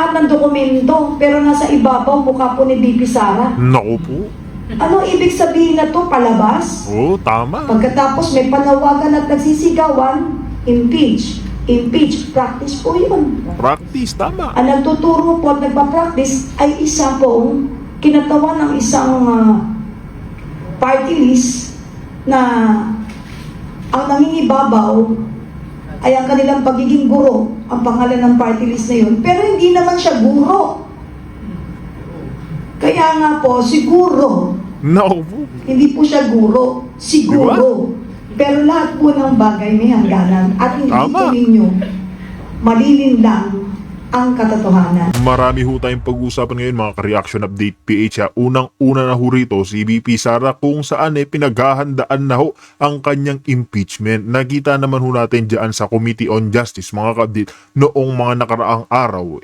lahat ng dokumento, pero nasa ibabaw mukha po ni BP Sara. Naku po. Ano ibig sabihin na to? Palabas? Oo, tama. Pagkatapos may panawagan at nagsisigawan, impeach. Impeach. Practice po yun. Practice, tama. Ang nagtuturo po at nagpa-practice ay isa pong kinatawan ng isang party list na ang nangingibabaw ay ang kanilang pagiging guro, ang pangalan ng party list na yun. Pero hindi naman siya guro. Kaya nga po, siguro, Naku po. hindi po siya guro, siguro. Pero lahat po ng bagay may hangganan at hindi Tama. po ninyo malilinlang ang katotohanan. Marami ho tayong pag-uusapan ngayon mga ka-reaction update PH. Unang-una na ho rito si BP Sara kung saan pinaghahandaan na ho ang kanyang impeachment. Nakita naman ho natin dyan sa Committee on Justice mga ka-update noong mga nakaraang araw.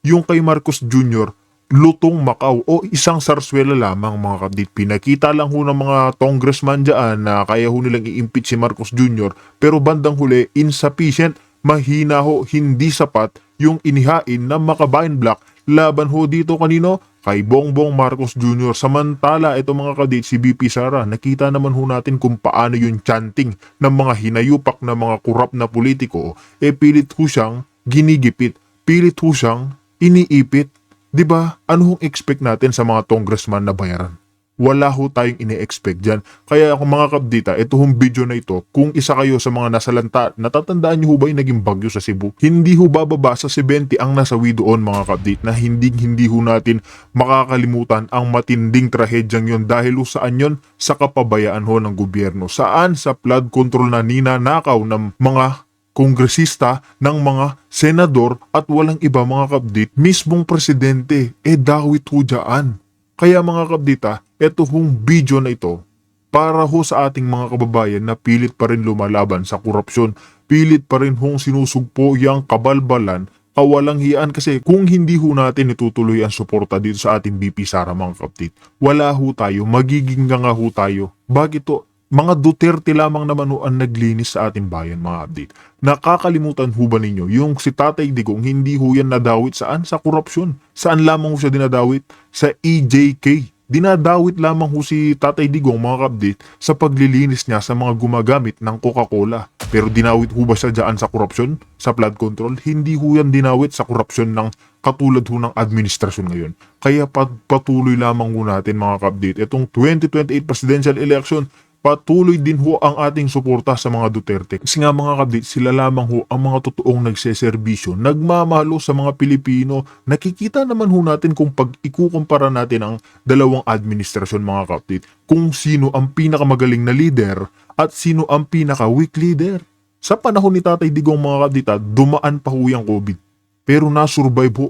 Yung kay Marcos Jr. lutong Macau o isang sarswela lamang mga ka-update. Pinakita lang ho ng mga congressman dyan na kaya ho nilang i-impeach si Marcos Jr. Pero bandang huli insufficient, mahina ho, hindi sapat yung inihain ng Makabayan Black laban ho dito kanino? Kay Bongbong Marcos Jr. Samantala, ito mga kadate, si BP Sara, nakita naman ho natin kung paano yung chanting ng mga hinayupak na mga kurap na politiko, pilit ho siyang ginigipit, pilit ho siyang iniipit. Diba? Ano hong expect natin sa mga congressman na bayaran? Wala ho tayong ini-expect dyan. Kaya kung mga kabdita, ito hong video na ito, kung isa kayo sa mga nasalanta, natatandaan nyo ho ba yung naging bagyo sa Cebu? Hindi ho bababa sa 70 ang nasawi doon mga kabdita na hindi ho natin makakalimutan ang matinding trahedyang yon dahil ho saan yon? Sa kapabayaan ho ng gobyerno. Saan? Sa flood control na ninanakaw ng mga kongresista, ng mga senador at walang iba mga kabdit, mismong presidente, dawit ho dyan. Kaya mga kabdita, eto hong video na ito para ho sa ating mga kababayan na pilit pa rin lumalaban sa korupsyon, pilit pa rin hong sinusugpo yung kabalbalan, kawalang hiyaan kasi kung hindi ho natin itutuloy ang suporta dito sa ating BP Sara mga kabdit, wala ho tayo, magiging nga ho tayo. Bakit to? Mga Duterte lamang naman ho ang naglinis sa ating bayan mga update. Nakakalimutan ho ba ninyo yung si Tatay Digong hindi ho yan nadawit saan? Sa korupsyon. Saan lamang ho siya dinadawit? Sa EJK. Dinadawit lamang ho si Tatay Digong mga update sa paglilinis niya sa mga gumagamit ng Coca-Cola. Pero dinawit ho ba siya dyan sa korupsyon? Sa flood control? Hindi ho yan dinawit sa korupsyon ng katulad ho ng administrasyon ngayon. Kaya patuloy lamang ho natin mga update. Itong 2028 presidential election, patuloy din ho ang ating suporta sa mga Duterte. Kasi nga mga kabdit, sila lamang ho ang mga totoong nagseserbisyo, nagmamahalo sa mga Pilipino. Nakikita naman ho natin kung pag ikukumpara natin ang dalawang administrasyon mga kabdit, kung sino ang pinakamagaling na leader at sino ang pinaka-weak leader. Sa panahon ni Tatay Digong mga kabdita, dumaan pa ho yung COVID. Pero nasurvive ho.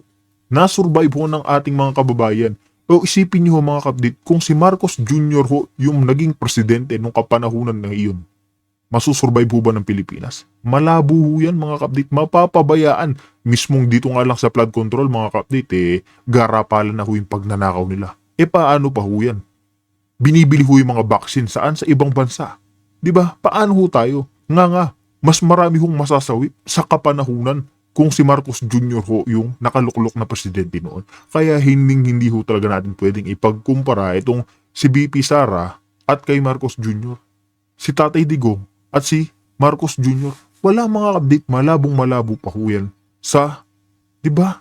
Nasurvive ho ng ating mga kababayan. O isipin niyo mga kapdit, kung si Marcos Jr. ho yung naging presidente nung kapanahunan na iyon, masusurvive ho ba ng Pilipinas? Malabo ho yan mga kapdit, mapapabayaan. Mismong dito nga lang sa flood control mga kapdit, garapalan na ho yung pagnanakaw nila. Paano pa ho yan? Binibili ho yung mga vaccine saan? Sa ibang bansa. Diba? Paano ho tayo? Nga, mas marami hong masasawi sa kapanahunan kung si Marcos Jr. ho yung nakaluklok na presidente noon. Kaya hindi ho talaga natin pwedeng ipagkumpara itong si BP Sara at kay Marcos Jr. Si Tatay Digong at si Marcos Jr. Wala mga update, malabong-malabo pa ho yan. Di ba?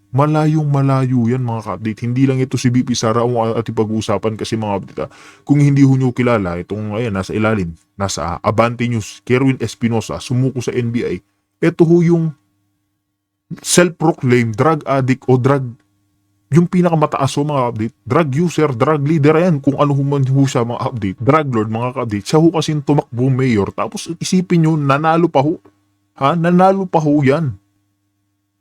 Malayong-malayo yan mga ka-update. Hindi lang ito si BP Sara ang ating pag-uusapan kasi mga update. Kung hindi ho nyo kilala, itong nasa ilalim, nasa Abante News, Kerwin Espinosa, sumuko sa NBI. Ito ho yung self-proclaimed drug addict o yung pinakamataas ho mga update, drug user, drug leader, yan, kung ano man ho siya mga update, drug lord mga update, siya ho kasi tumakbo mayor, tapos isipin nyo, nanalo pa ho, nanalo pa ho yan,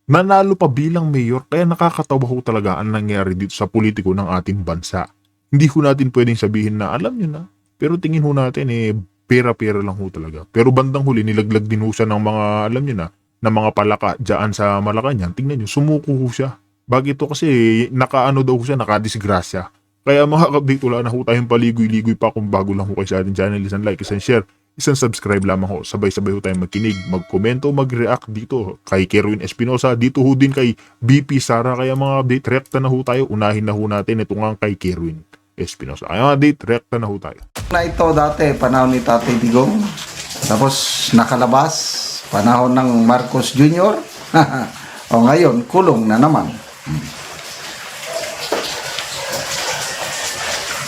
nanalo pa bilang mayor, kaya nakakatawa ho talaga ang nangyari dito sa politiko ng ating bansa. Hindi ho natin pwedeng sabihin na, alam nyo na, pero tingin ho natin pera-pera lang ho talaga, pero bandang huli, nilaglag din ho siya ng mga, alam nyo na mga palaka dyan sa Malacanang. Tingnan nyo, sumuko ho siya. Bakit ito? Kasi nakaano daw siya, nakadisgrasya. Kaya mga update, wala na ho tayong paligoy-ligoy pa kung bago lang ho kayo sa ating channel. Isang like, isang share. isang subscribe lamang ho. Sabay-sabay ho tayong magkinig, magkomento, mag-react dito kay Kerwin Espinosa, dito ho din kay BP Sara. Kaya mga update, reacta na ho tayo. Unahin na ho natin ito nga kay Kerwin Espinosa. Kaya mga update, reacta na ho tayo. Na ito dati, panahon ni Tatay Digong. Tapos nakalabas, panahon ng Marcos Jr. O ngayon, kulong na naman.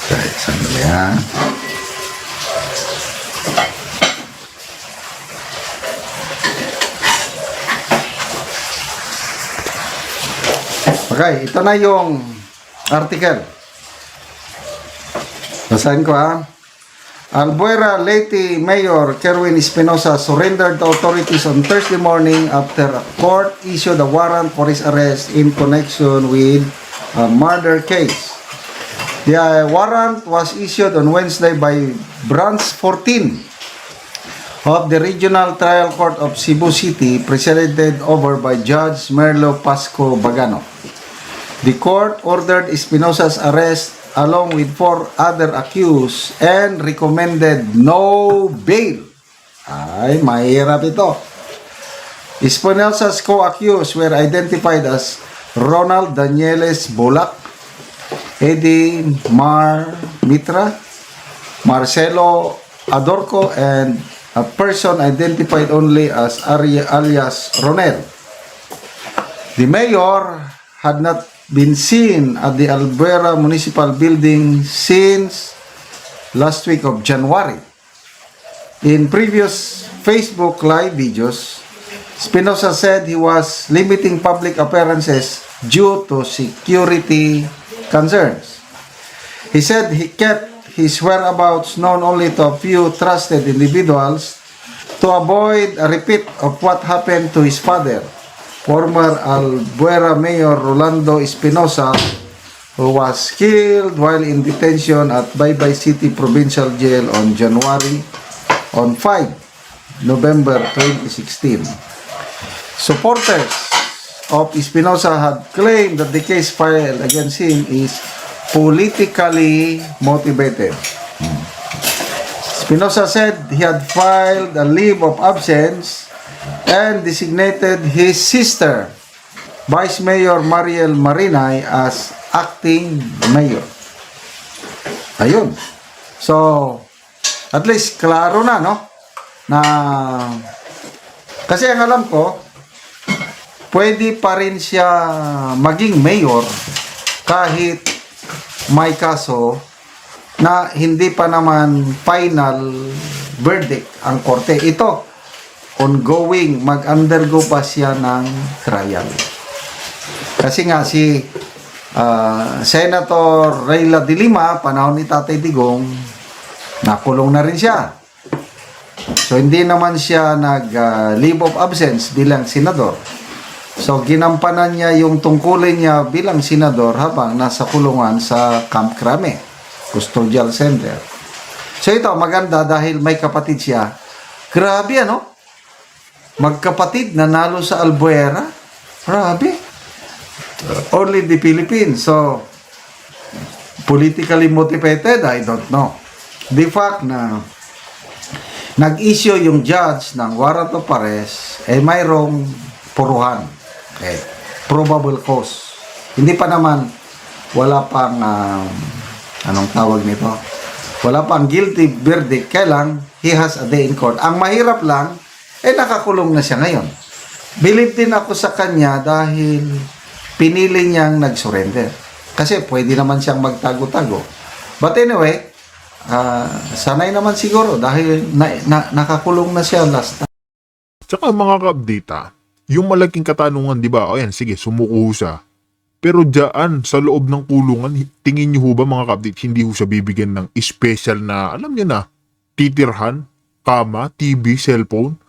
Okay, sandali ha. Okay, ito na yung article. Basahin ko ha. Albuera Leyte Mayor Kerwin Espinosa surrendered to authorities on Thursday morning after a court issued a warrant for his arrest in connection with a murder case. The warrant was issued on Wednesday by Branch 14 of the Regional Trial Court of Cebu City, presided over by Judge Merlo Pasco Bagano. The court ordered Espinosa's arrest along with 4 other accused and recommended no bail. Ay, mahirap ito. Espinosa's co-accused were identified as Ronald Danieles Bulak, Eddie Mar Mitra, Marcelo Adorco, and a person identified only as alias Ronel. The mayor had not been seen at the Albuera Municipal Building since last week of January. In previous Facebook Live videos, Espinosa said he was limiting public appearances due to security concerns. He said he kept his whereabouts known only to a few trusted individuals to avoid a repeat of what happened to his father, former Albuera Mayor Rolando Espinosa, who was killed while in detention at Baybay City Provincial Jail on 5 November 2016. Supporters of Espinosa had claimed that the case filed against him is politically motivated. Espinosa said he had filed a leave of absence and designated his sister, Vice Mayor Mariel Marinay, as acting mayor. Ayun. So, at least klaro na, no? Na, kasi ang alam ko, pwede pa rin siya maging mayor kahit may kaso na hindi pa naman final verdict ang korte. Ito, ongoing, mag-undergo pa siya ng trial. Kasi nga si Senator Rayla de Lima, panahon ni Tatay Digong, nakulong na rin siya. So hindi naman siya nag-leave of absence bilang senador. So ginampanan niya yung tungkulin niya bilang senador habang nasa kulungan sa Camp Crame, Custodial Center. So ito, maganda dahil may kapatid siya. Grabe ano? Magkapatid nanalo sa Albuera. Grabe. Only the Philippines. So, politically motivated, I don't know. The fact na nag-issue yung judge ng warrant of arrest, mayroong puruhan. Okay. Probable cause. Hindi pa naman, wala pang, anong tawag nito? Wala pang guilty verdict. Kailang, he has a day in court. Ang mahirap lang, nakakulong na siya ngayon. Believe din ako sa kanya dahil pinili niyang nag-surrender. Kasi pwede naman siyang magtago-tago. But anyway, sanay naman siguro dahil nakakulong na siya last time. Tsaka mga ka-update, yung malaking katanungan, di ba? O yan, sige, sumuko siya. Pero dyan, sa loob ng kulungan, tingin niyo ho ba mga ka-update, hindi ho siya bibigyan ng special na, alam niyo na, titirhan, kama, TV, cellphone?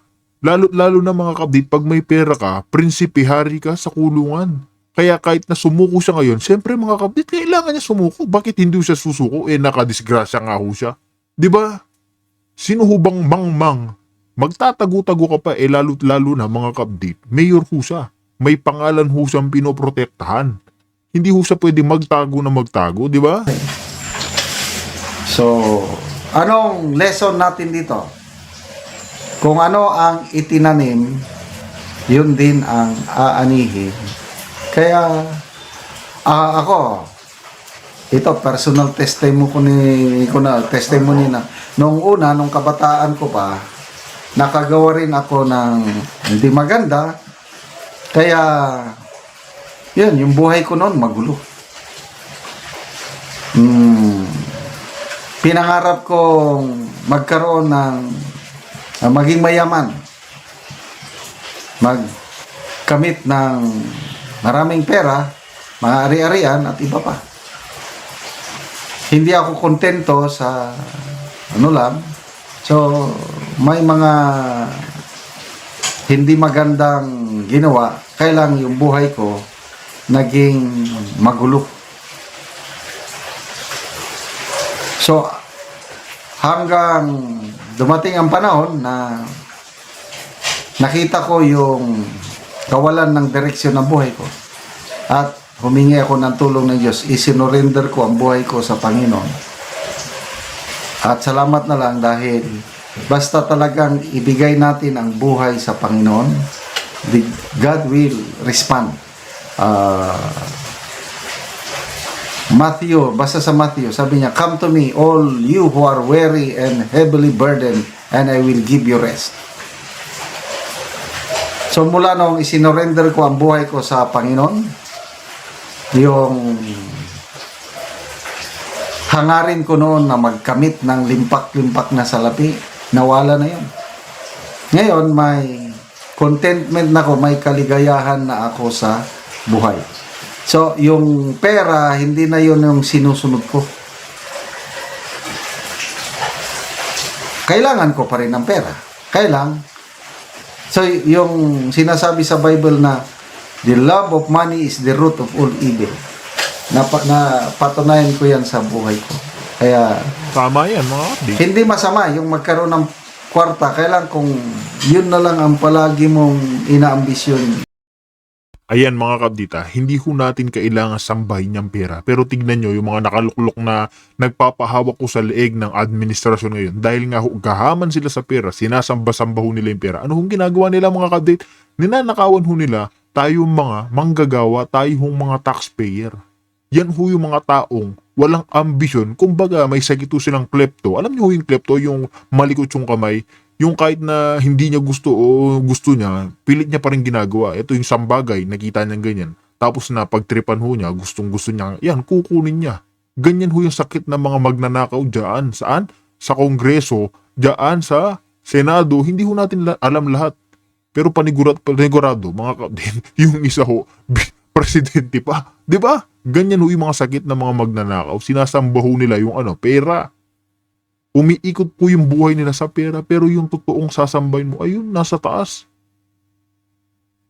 Lalo na mga ka-update, pag may pera ka, prinsipe, hari ka sa kulungan. Kaya kahit na sumuko siya ngayon, siyempre mga ka-update, kailangan niya sumuko. Bakit hindi siya susuko? Nakadisgrasya nga ho siya. Di ba? Sino ho bang mangmang? Magtatago-tago ka pa, lalo na mga ka-update. Mayor ho siya. May pangalan ho siyang pinoprotektahan. Hindi ho siya pwede magtago, di ba? So, anong lesson natin dito? Kung ano ang itinanim, yun din ang aanihin. Kaya, ako, ito, personal testimony na, noong una, nung kabataan ko pa, nakagawa rin ako ng hindi maganda, kaya, yun, yung buhay ko noon, magulo. Pinangarap kong magkaroon ng maging mayaman, magkamit ng maraming pera, mga ari-arian at iba pa. Hindi ako kontento sa ano lang. So, may mga hindi magandang ginawa, kaya lang yung buhay ko naging magulo. So, hanggang dumating ang panahon na nakita ko yung kawalan ng direksyon ng buhay ko. At humingi ako ng tulong ng Diyos. Isinurrender ko ang buhay ko sa Panginoon. At salamat na lang dahil basta talagang ibigay natin ang buhay sa Panginoon, God will respond. Basta sa Matthew, sabi niya, "Come to me, all you who are weary and heavily burdened, and I will give you rest." So mula nung isinorender ko ang buhay ko sa Panginoon, yung hangarin ko noon na magkamit ng limpak-limpak na salapi, nawala na yun. Ngayon, may contentment na ako, may kaligayahan na ako sa buhay. So, yung pera, hindi na yun yung sinusunod ko. Kailangan ko pa rin ng pera. So, yung sinasabi sa Bible na the love of money is the root of all evil. Napatunayan ko yan sa buhay ko. Kaya, Tama yan mga kapatid. hindi masama yung magkaroon ng kwarta. Kailan kung yun na lang ang palagi mong inaambisyon. Ayan mga kabdita, hindi ho natin kailangan sambahin niyang pera. Pero tignan nyo yung mga nakaluklok na nagpapahawak ko sa leeg ng administrasyon ngayon. Dahil nga ho, gahaman sila sa pera, sinasamba-samba ho nila yung pera. Ano hong ginagawa nila mga kabdita? Ninanakawan ho nila tayong mga manggagawa, tayong mga taxpayer. Yan ho yung mga taong walang ambisyon. Kumbaga may sakit ho silang klepto. Alam niyo ho yung klepto, yung malikot yung kamay. Yung kahit na hindi niya gusto o gusto niya, pilit niya pa rin ginagawa. Ito yung sambagay, nakita niya ganyan. Tapos na pagtripan ho niya, gustong-gusto niya, yan, kukunin niya. Ganyan ho yung sakit ng mga magnanakaw dyan. Saan? Sa Kongreso, dyan sa Senado. Hindi ho natin alam lahat. Pero panigurado, mga kapatid, yung isa ho, presidente pa. Di ba? Ganyan ho yung mga sakit ng mga magnanakaw. Sinasamba ho nila yung pera. Umiikot po yung buhay nila sa pera, pero yung totoong sasambahin mo, ayun, nasa taas.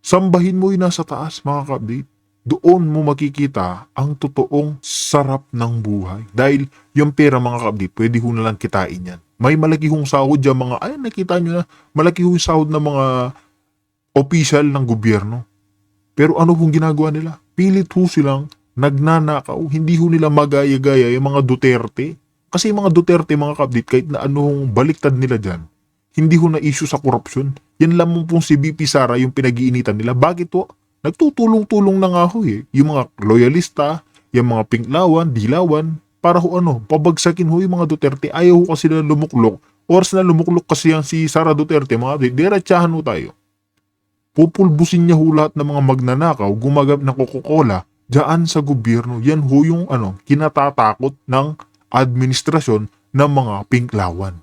Sambahin mo yung nasa taas, mga kapatid. Doon mo makikita ang totoong sarap ng buhay. Dahil yung pera, mga kapatid, pwede ho na lang kitain yan. May malaki hong sahod yung mga, nakita nyo na, malaki hong sahod ng mga opisyal ng gobyerno. Pero ano hong ginagawa nila? Pilit ho silang nagnanakaw, hindi ho nila magaya-gaya yung mga Duterte. Kasi yung mga Duterte, mga kapatid, kahit na anong baliktad nila dyan, hindi ho na issue sa korupsyon. Yan lamang pong si BP Sara yung pinag-iinitan nila. Bakit ho? Nagtutulong-tulong na nga ho eh. Yung mga loyalista, yung mga pinklawan, dilawan, para ho pabagsakin ho yung mga Duterte. Ayaw ho kasi na lumuklok. Oras na lumuklok kasi yan si Sara Duterte, mga kapatid, diretsahan ho tayo. Pupulbusin niya ho lahat ng mga magnanakaw, gumagamit ng Coca-Cola, dyan sa gobyerno. Yan ho yung kinatatakot ng administrasyon ng mga pinklawan.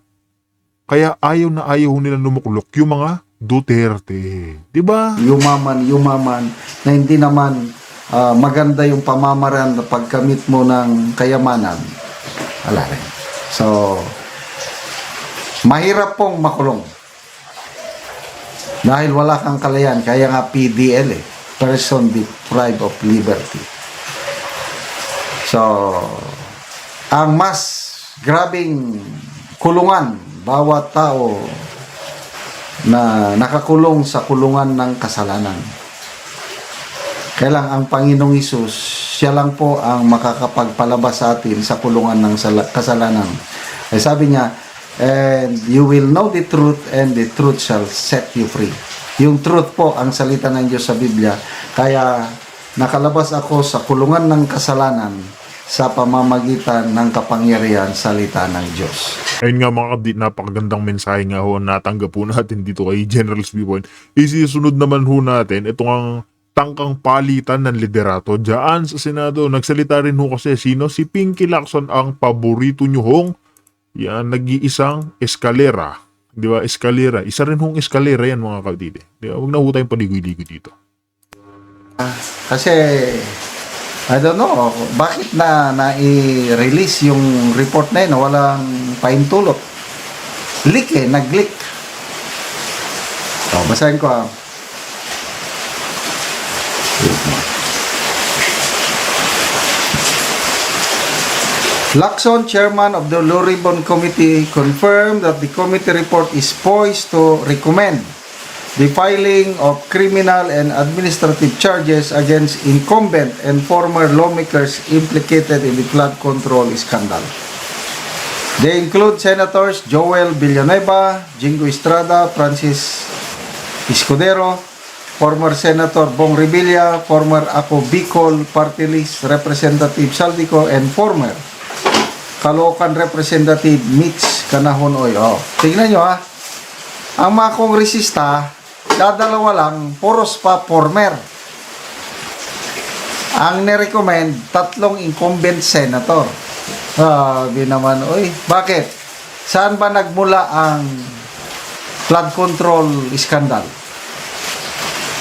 Kaya ayaw na ayaw nila lumuklok yung mga Duterte. Diba? Yumaman, na hindi naman maganda yung pamamaraan na pagkamit mo ng kayamanan. Wala rin. So, mahirap pong makulong. Dahil wala kang kalayan. Kaya nga PDL Person Deprived of Liberty. So, ang mas grabing kulungan, bawat tao na nakakulong sa kulungan ng kasalanan. Kaya lang ang Panginoong Hesus, siya lang po ang makakapagpalabas sa atin sa kulungan ng kasalanan. Ay sabi niya, and you will know the truth and the truth shall set you free. Yung truth po ang salita ng Diyos sa Biblia. Kaya nakalabas ako sa kulungan ng kasalanan sa pamamagitan ng kapangyarihan salita ng Diyos. Ayun nga mga kabdit, napakagandang mensahe nga ho natanggap po natin dito kay General's Viewpoint. Isisunod naman ho natin itong ang tangkang palitan ng liderato dyan sa Senado. Nagsalita rin ho kasi sino? Si Pinky Lacson, ang paborito nyo hong yan, nag-iisang eskalera. Di ba? Eskalera. Isa rin hong eskalera yan mga kabdit. Di ba? Huwag na ho tayong paligoy-ligoy dito. Kasi I don't know bakit na-release yung report na yun na walang paintulot. Leak nag-leak. So, basahin ko Lacson, chairman of the Blue Ribbon Committee, confirmed that the committee report is poised to recommend the filing of criminal and administrative charges against incumbent and former lawmakers implicated in the flood control scandal. They include Senators Joel Villanueva, Jingo Estrada, Francis Escudero, former Senator Bong Revilla, former Ako Bicol Party List Representative Saldico, and former Caloocan Representative Mitch Canahonoy. Tingnan nyo ang mga kongresista, dadalawa lang, puros pa former. Ang nirecommend, 3 incumbent senator. Sabi naman, bakit? Saan ba nagmula ang flood control scandal?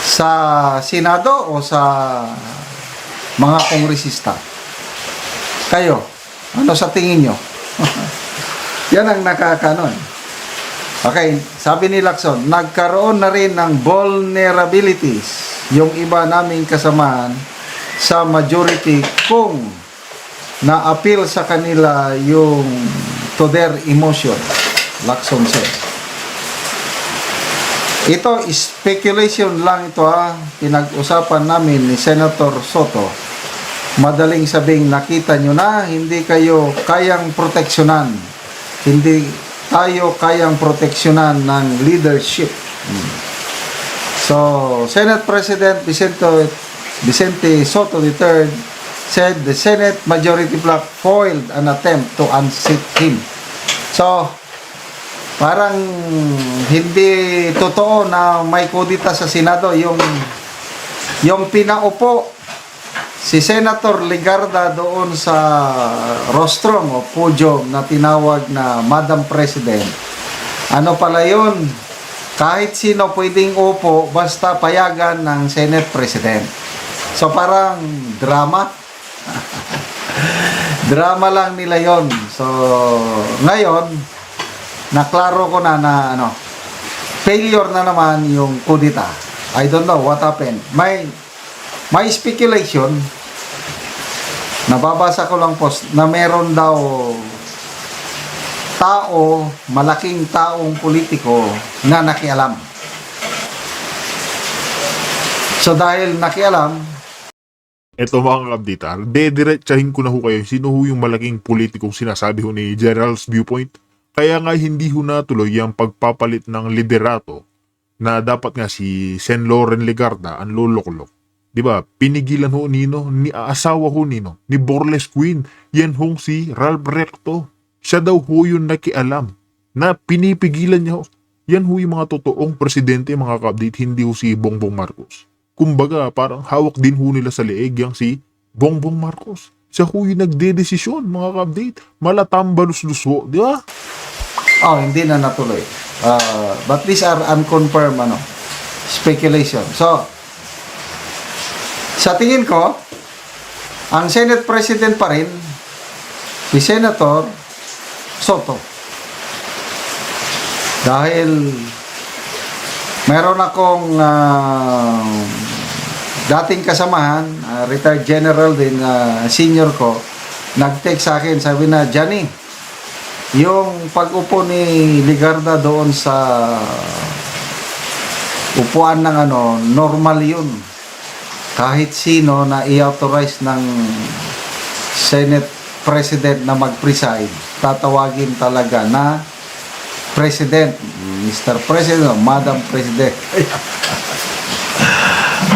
Sa Senado o sa mga kongresista? Kayo, ano sa tingin nyo? Yan ang nakakanon. Okay, sabi ni Lacson, nagkaroon na rin ng vulnerabilities yung iba naming kasamahan sa majority kung na-appeal sa kanila yung to their emotion, Lacson said. Ito, speculation lang ito pinag-usapan namin ni Senator Soto. Madaling sabing nakita nyo na, hindi kayo kayang proteksyonan. Hindi tayo kayang proteksyonan ng leadership. So, Senate President Vicente Soto III said the Senate majority bloc foiled an attempt to unseat him. So, parang hindi totoo na may kudita sa Senado. Yung pinaupo si Senator Legarda doon sa rostrum o podium na tinawag na Madam President. Ano pala yun? Kahit sino pwedeng upo basta payagan ng Senate President. So parang drama. Drama lang nila yon. So ngayon, naklaro ko na failure na naman yung kudita. I don't know what happened. May speculation, nababasa ko lang post, na meron daw malaking taong politiko na nakialam. So dahil nakialam, Eto mga kabdita, dediretsahin ko na ho kayo sino ho yung malaking politikong sinasabi ho ni General's Viewpoint. Kaya nga hindi ho natuloy ang pagpapalit ng liderato na dapat nga si Sen. Loren Legarda ang loloklok. Diba? Pinigilan ho nino, ni asawa ho nino, ni Borles Queen, yan hong si Ralph Recto. Siya daw ho yung nakialam na pinipigilan niya ho. Yan ho yung mga totoong presidente mga kabdit, hindi ho si Bongbong Marcos. Kumbaga, parang hawak din ho nila sa leeg yang si Bongbong Marcos. Siya ho yung nagdedesisyon mga kabdit. Malatambalus-lus ho, di ba? Hindi na natuloy. But these are unconfirmed speculation. So, sa tingin ko, ang Senate President pa rin, si Senator Soto. Dahil meron akong dating kasamahan, retired general din, senior ko, nag-text sa akin, sabi na, Johnny, yung pag-upo ni Legarda doon sa upuan ng normal yun. Kahit sino na i-authorize ng Senate President na mag-preside, tatawagin talaga na President, Mr. President, o Madam President.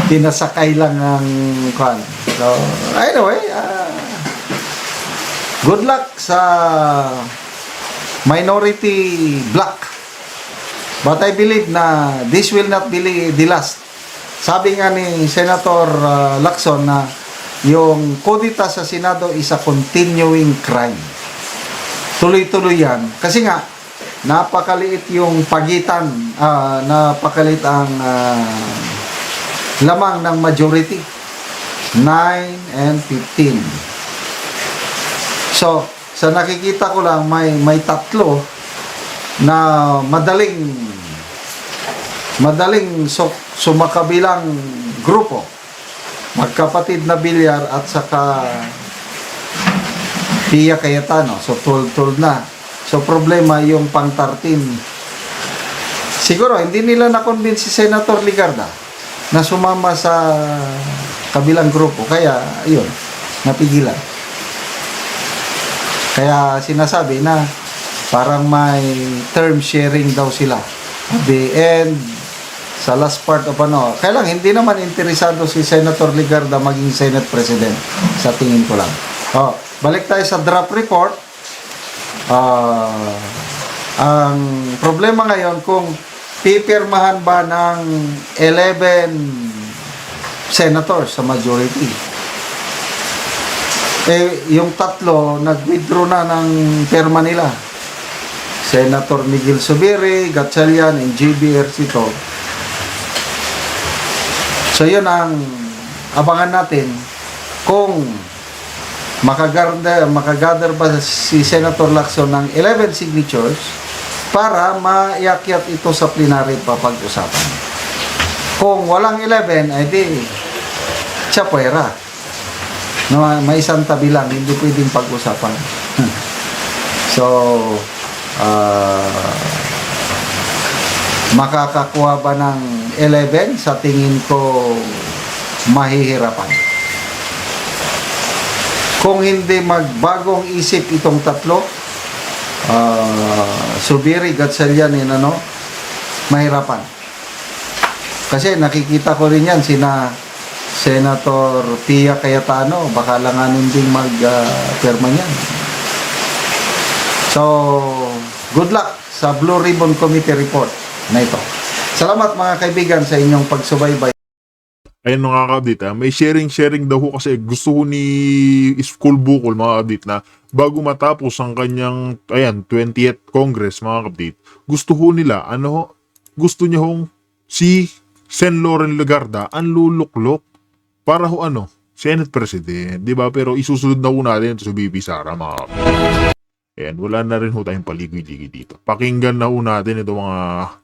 Pinasakay lang ang kwan. So, anyway, good luck sa minority bloc. But I believe na this will not be the last. Sabi nga ni Senator Lacson na yung kudita sa Senado is a continuing crime. Tuloy-tuloy yan. Kasi nga, napakaliit yung pagitan, napakaliit ang lamang ng majority. 9 and 15. So, sa nakikita ko lang, may tatlo na madaling sumakabilang grupo. Magkapatid na Bilyar at saka Pia Cayetano. So, tul na. So, problema yung pang 13. Siguro, hindi nila na-convince si Senator Ligarda na sumama sa kabilang grupo. Kaya, yun, napigilan. Kaya, sinasabi na parang may term sharing daw sila. At the end, sa last part of kaya lang, hindi naman interesado si Senator Ligarda maging Senate President. Sa tingin ko lang. Balik tayo sa draft report. Ang problema ngayon kung pipirmahan ba ng 11 senators sa majority. Yung tatlo, nag-withdraw na ng pirma nila. Senator Miguel Zubiri, Gatchalian, and J.B. Ercito. So, yun ang abangan natin kung makagather ba si Senator Lacson ng 11 signatures para maiakyat ito sa plenary papag-usapan. Kung walang 11, ay di tsapuera. No, may isang tabi lang, hindi pwedeng pag-usapan. So, makakakuha ba ng 11? Sa tingin ko, mahihirapan. Kung hindi magbagong isip itong tatlo, Zubiri, Gatchalian, mahirapan. Kasi nakikita ko rin yan, Senator Pia Cayetano, baka langanin ding mag-perma niyan. So, good luck sa Blue Ribbon Committee report na ito. Salamat mga kaibigan sa inyong pagsubaybay. Ayun mga ka-update, may sharing daw ho kasi gusto ho ni School Bukol mga ka-update na bago matapos ang kanyang 20th Congress mga ka-update, gusto ho nila, gusto niya hong si Sen. Loren Legarda ang luluklok para ho Senate President, di ba? Pero isusunod na ho natin ito sa BP Sara mga ka-update. Ayan, wala na rin ho tayong paligid-ligid dito. Pakinggan na ho natin ito mga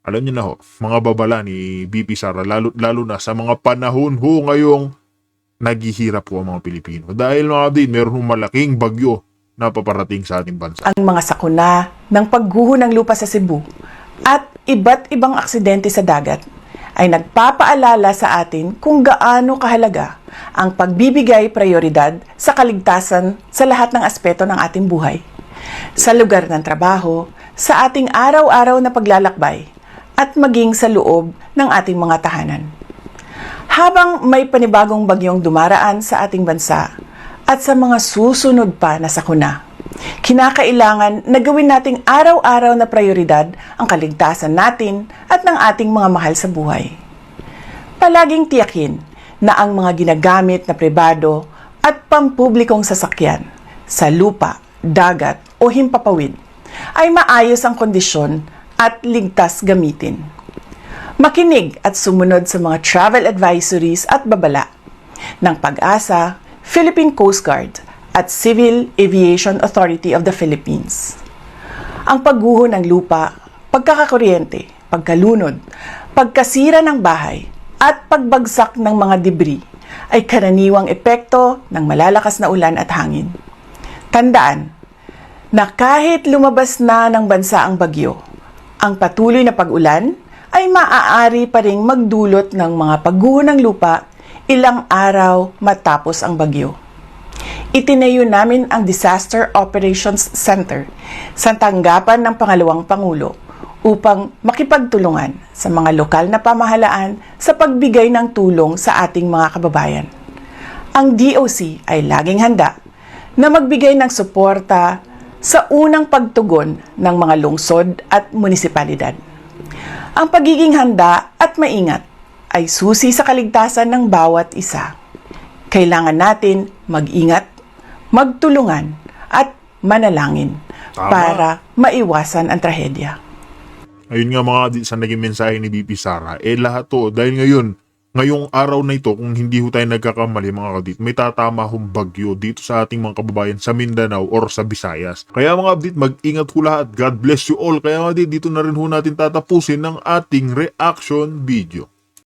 alam niyo na ho, mga babala ni BP Sara, lalo na sa mga panahon ho ngayong naghihirap po ang mga Pilipino. Dahil mga update, meron hong malaking bagyo na paparating sa ating bansa. Ang mga sakuna ng pagguho ng lupa sa Cebu at iba't ibang aksidente sa dagat ay nagpapaalala sa atin kung gaano kahalaga ang pagbibigay prioridad sa kaligtasan sa lahat ng aspeto ng ating buhay. Sa lugar ng trabaho, sa ating araw-araw na paglalakbay, at maging sa loob ng ating mga tahanan. Habang may panibagong bagyong dumaraan sa ating bansa at sa mga susunod pa na sakuna, kinakailangan na gawin nating araw-araw na prioridad ang kaligtasan natin at ng ating mga mahal sa buhay. Palaging tiyakin na ang mga ginagamit na pribado at pampublikong sasakyan sa lupa, dagat o himpapawid ay maayos ang kondisyon at ligtas gamitin. Makinig at sumunod sa mga travel advisories at babala ng Pag-asa, Philippine Coast Guard at Civil Aviation Authority of the Philippines. Ang pagguho ng lupa, pagkakakuryente, pagkalunod, pagkasira ng bahay at pagbagsak ng mga debris ay karaniwang epekto ng malalakas na ulan at hangin. Tandaan na kahit lumabas na ng bansa ang bagyo, ang patuloy na pag-ulan ay maaari pa ring magdulot ng mga pagguho ng lupa ilang araw matapos ang bagyo. itinayo namin ang Disaster Operations Center sa tanggapan ng pangalawang Pangulo upang makipagtulungan sa mga lokal na pamahalaan sa pagbigay ng tulong sa ating mga kababayan. Ang DOC ay laging handa na magbigay ng suporta sa unang pagtugon ng mga lungsod at munisipalidad. Ang pagiging handa at maingat ay susi sa kaligtasan ng bawat isa. Kailangan natin mag-ingat, magtulungan at manalangin Tama. para maiwasan ang trahedya. Ayun nga mga kadit sa naging mensahe ni BP Sara, lahat to dahil ngayong araw na ito, kung hindi ho tayo nagkakamali mga kadit, may tatama hong bagyo dito sa ating mga kababayan sa Mindanao or sa Visayas. Kaya mga kadit, mag-ingat ho lahat. God bless you all. Kaya mga kadit, dito na rin ho natin tatapusin ng ating reaction video.